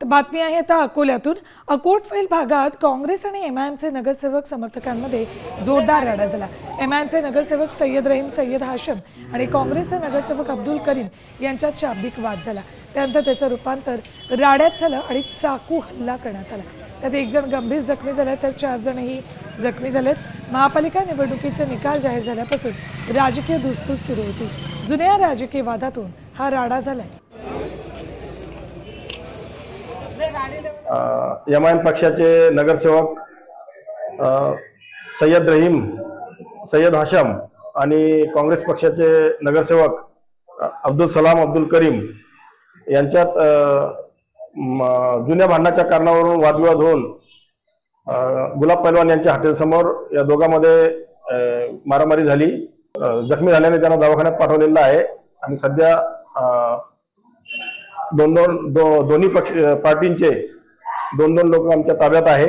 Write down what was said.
बातमी आहे आता अकोल्यातून। अकोटफैल भागात काँग्रेस आणि एमआयएमचे नगरसेवक समर्थकांमध्ये जोरदार राडा झाला। एमआयएमचे नगरसेवक सय्यद रहीम सय्यद हाशम आणि काँग्रेसचे नगरसेवक अब्दुल करीम यांच्यात शाब्दिक वाद झाला। त्यानंतर त्याचं रूपांतर राड्यात झालं आणि चाकू हल्ला करण्यात आला। त्यात एक जण गंभीर जखमी झाले तर 4 जणही जखमी झालेत। महापालिका निवडणुकीचे निकाल जाहीर झाल्यापासून राजकीय धुसफूस सुरू होती। जुन्या राजकीय वादातून हा राडा झालाय। एमआयएम पक्षाचे नगरसेवक सय्यद रहीम सय्यद हाशम आणि काँग्रेस पक्षाचे नगरसेवक अब्दुल सलाम अब्दुल करीम यांच्यात जुन्या भांडणाच्या कारणावरून वादविवाद होऊन गुलाब पैलवान यांच्या हॉटेलसमोर या दोघांमध्ये मारामारी झाली। जखमी झाल्याने त्यांना दवाखान्यात पाठवलेलं आहे आणि सध्या दोन्ही पक्ष पार्टींचे दोन लोक आमच्या ताब्यात आहे।